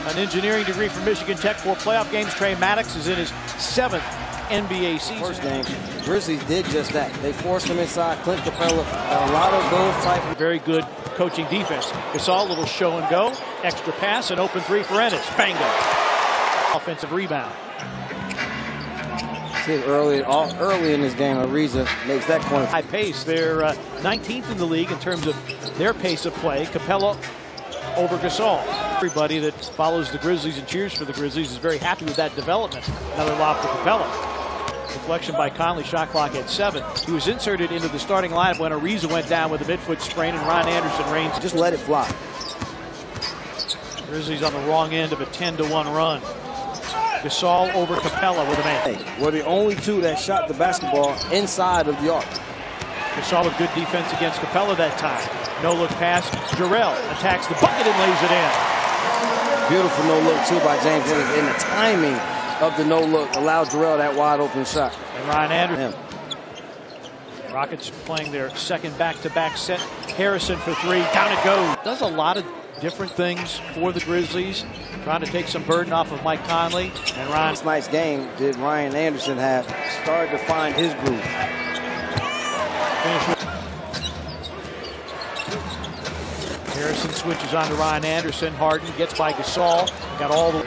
An engineering degree from Michigan Tech for playoff games. Trey Maddox is in his 7th NBA season. First game, Grizzlies did just that. They forced him inside. Clint Capella, a lot of those type. Very good coaching defense. Gasol, a little show and go. Extra pass, an open three for Ennis. Bango. Offensive rebound. See, early in this game, Ariza makes that corner. High pace. They're 19th in the league in terms of their pace of play. Capella over Gasol. Everybody that follows the Grizzlies and cheers for the Grizzlies is very happy with that development. Another lob for Capella. Deflection by Conley, shot clock at 7. He was inserted into the starting lineup when Ariza went down with a midfoot sprain and Ryan Anderson reigns. Just let it fly. Grizzlies on the wrong end of a 10-1 run. Gasol over Capella with a man. We're the only two that shot the basketball inside of the arc. Gasol with good defense against Capella that time. No-look pass. Jarrell attacks the bucket and lays it in. Beautiful no-look, too, by James Williams. And the timing of the no-look allowed Jarrell that wide-open shot. And Ryan Anderson. Rockets playing their second back-to-back set. Harrison for 3. Down it goes. Does a lot of different things for the Grizzlies. Trying to take some burden off of Mike Conley. And Ryan. This night's game, did Ryan Anderson have started to find his groove. Harrison switches on to Ryan Anderson. Harden gets by Gasol. Got all the...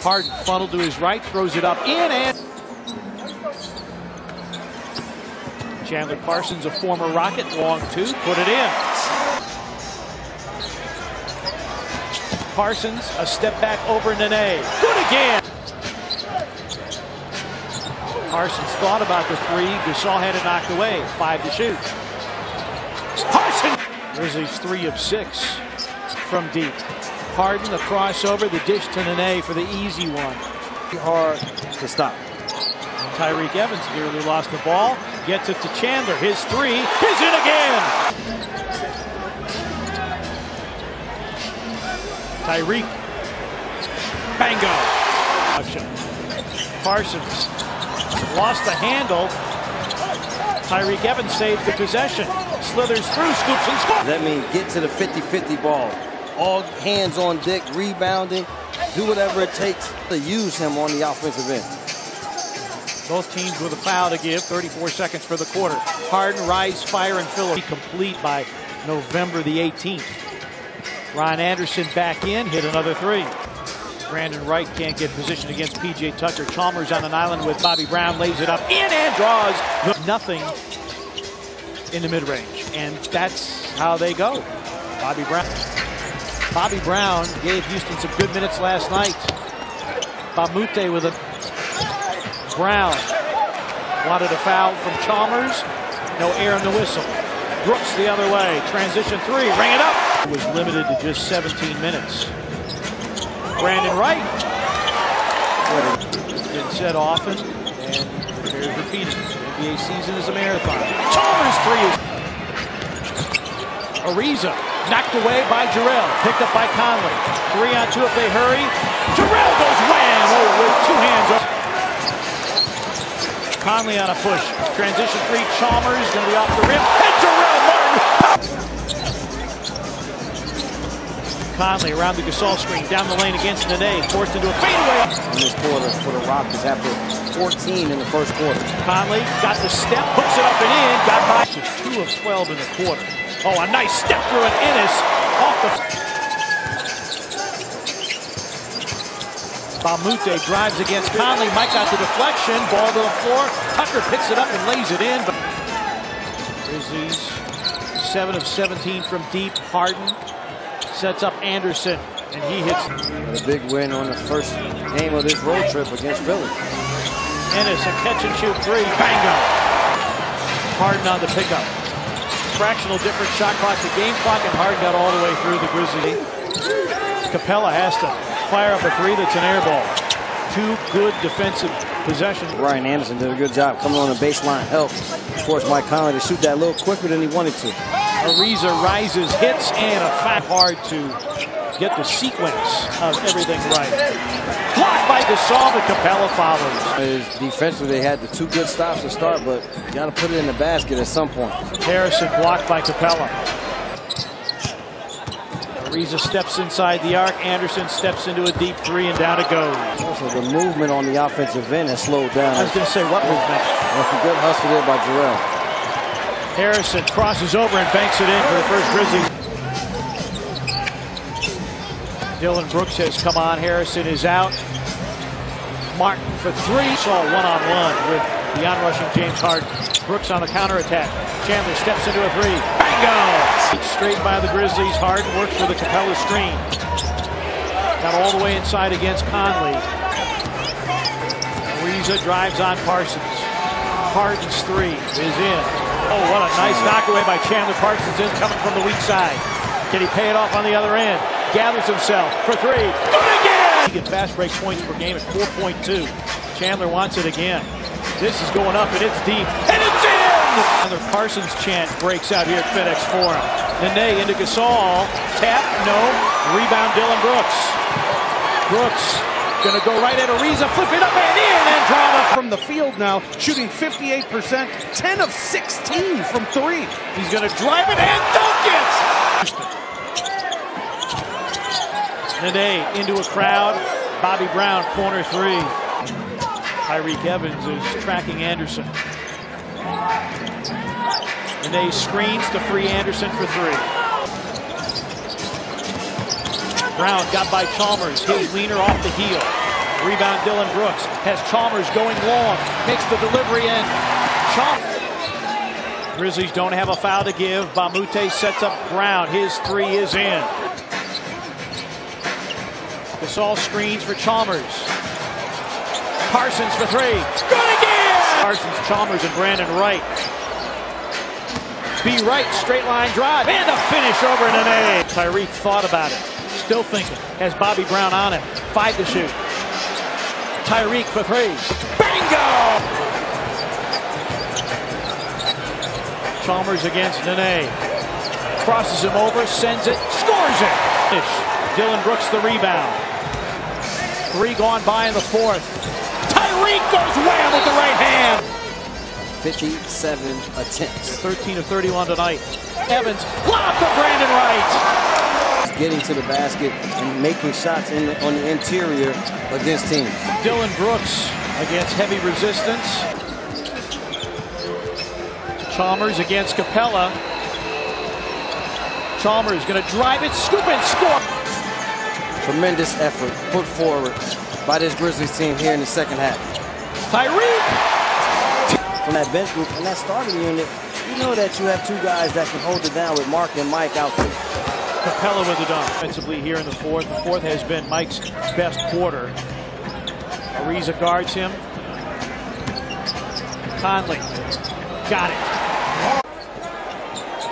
Harden funneled to his right, throws it up in, and... Chandler Parsons, a former Rocket, long 2, put it in. Parsons, a step back over Nene. Good again! Parsons thought about the 3. Gasol had it knocked away. 5 to shoot. Parsons! Grizzlies 3 of 6 from deep. Harden, the crossover, the dish to Nene for the easy one. Hard to stop. Tyreke Evans nearly lost the ball. Gets it to Chandler. His 3 is in again! Tyreke. Bango! Parsons. Lost the handle. Tyreke Evans saves the possession. Slithers through, scoops and scores. That means get to the 50-50 ball. All hands on deck, rebounding. Do whatever it takes to use him on the offensive end. Both teams with a foul to give. 34 seconds for the quarter. Harden, rise, fire, and fill. Complete by November the 18th. Ryan Anderson back in, hit another 3. Brandon Wright can't get position against P.J. Tucker. Chalmers on an island with Bobby Brown, lays it up in and draws. Nothing in the mid-range, and that's how they go. Bobby Brown gave Houston some good minutes last night. Bamute with a Brown. Wanted a foul from Chalmers. No air in the whistle. Brooks the other way. Transition 3. Ring it up. It was limited to just 17 minutes. Brandon Wright. It's been said often, and bears repeating. The NBA season is a marathon. Chalmers 3 is... Ariza knocked away by Jarrell. Picked up by Conley. 3-on-2 if they hurry. Jarrell goes wham! Oh, with 2 hands up. Conley on a push. Transition 3. Chalmers going to be off the rim. And Jarrell Martin. Conley around the Gasol screen, down the lane against Nene, forced into a fadeaway. In this quarter for the Rockets after 14 in the first quarter. Conley got the step, hooks it up and in, got by. Just 2 of 12 in the quarter. Oh, a nice step through an Ennis off the... Bamute drives against Conley. Mike got the deflection, ball to the floor. Tucker picks it up and lays it in. Grizzlies 7 of 17 from deep. Harden sets up Anderson, and he hits. A big win on the first game of this road trip against Philly. Ennis, a catch-and-shoot 3. Bango! Harden on the pickup. Fractional difference, shot clock to game clock, and Harden got all the way through the Grizzlies. Capella has to fire up a 3 that's an air ball. 2 good defensive possessions. Ryan Anderson did a good job coming on the baseline help. Forced Mike Conley to shoot that a little quicker than he wanted to. Ariza rises, hits, and a fat hard to get the sequence of everything right. Blocked by Gasol, but Capella follows. Defensively, they had the 2 good stops to start, but you got to put it in the basket at some point. Harrison blocked by Capella. Ariza steps inside the arc. Anderson steps into a deep three, and down it goes. Also, the movement on the offensive end has slowed down. I was going to say, what movement? Good hustle there by Jarrell. Harrison crosses over and banks it in for the first Grizzlies. Dylan Brooks has come on. Harrison is out. Martin for three. Saw one-on-one with the on-rushing James Harden. Brooks on the counterattack. Chandler steps into a three. Bingo! Straight by the Grizzlies. Harden works for the Capella screen. Got all the way inside against Conley. Ariza drives on Parsons. Harden's three is in. Oh, what a nice knockaway by Chandler Parsons in coming from the weak side. Can he pay it off on the other end? Gathers himself for three. Good again! He gets fast break points per game at 4.2. Chandler wants it again. This is going up and it's deep. And it's in! Chandler Parsons chant breaks out here at FedEx Forum. Nene into Gasol. Tap, no. Rebound Dylan Brooks. Brooks gonna go right at Ariza, flip it up and in and draw it from the field now, shooting 58%, 10 of 16 from three. He's gonna drive it and dunk it! Nene into a crowd. Bobby Brown, corner three. Tyreek Evans is tracking Anderson. Nene screens to free Anderson for three. Brown got by Chalmers. His leaner off the heel. Rebound Dylan Brooks. Has Chalmers going long. Makes the delivery and Chalmers. Grizzlies don't have a foul to give. Bamute sets up Brown. His three is in. Gasol screens for Chalmers. Parsons for three. Good again! Parsons, Chalmers, and Brandon Wright. B. Wright, straight line drive. And a finish over Nene. Tyreek thought about it. Still thinking. Has Bobby Brown on him. 5 to shoot. Tyreek for threes. Bingo! Chalmers against Nene. Crosses him over, sends it, scores it. Dylan Brooks the rebound. 3 gone by in the fourth. Tyreek goes wham with the right hand. 57 attempts. 13 of 31 tonight. Evans, lob for Brandon Wright. Getting to the basket and making shots on the interior against teams. Dylan Brooks against heavy resistance. Chalmers against Capella. Chalmers going to drive it, scoop and score. Tremendous effort put forward by this Grizzlies team here in the second half. Tyreek! From that bench group and that starting unit, you know that you have 2 guys that can hold it down with Mark and Mike out there. Capella with the dunk. Offensively here in the fourth. The fourth has been Mike's best quarter. Ariza guards him. Conley. Got it.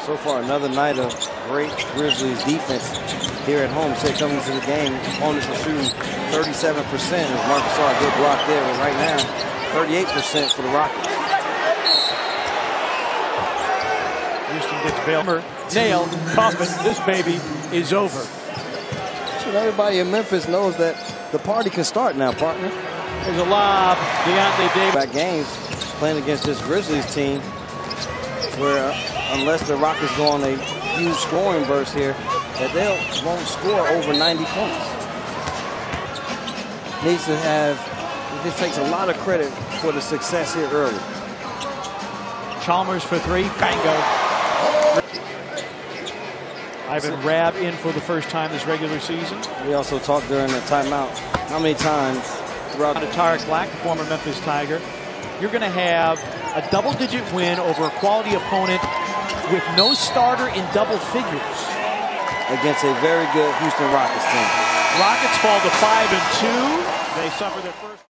So far, another night of great Grizzlies defense here at home. So coming to the game, opponents are shooting 37%. As Marcus saw a good block there, but right now, 38% for the Rockets. Houston gets bailed. Nailed. Coffin. This baby is over. Everybody in Memphis knows that the party can start now, partner. There's a lob. Deontay Davis. Back games playing against this Grizzlies team where unless the Rockets go on a huge scoring burst here, that they won't score over 90 points. Needs to have, it takes a lot of credit for the success here early. Chalmers for 3. Bango. Ivan Rabb in for the first time this regular season. We also talked during the timeout how many times throughout the Tarek Black, the former Memphis Tiger. You're going to have a double-digit win over a quality opponent with no starter in double figures. Against a very good Houston Rockets team. Rockets fall to 5-2. They suffer their first.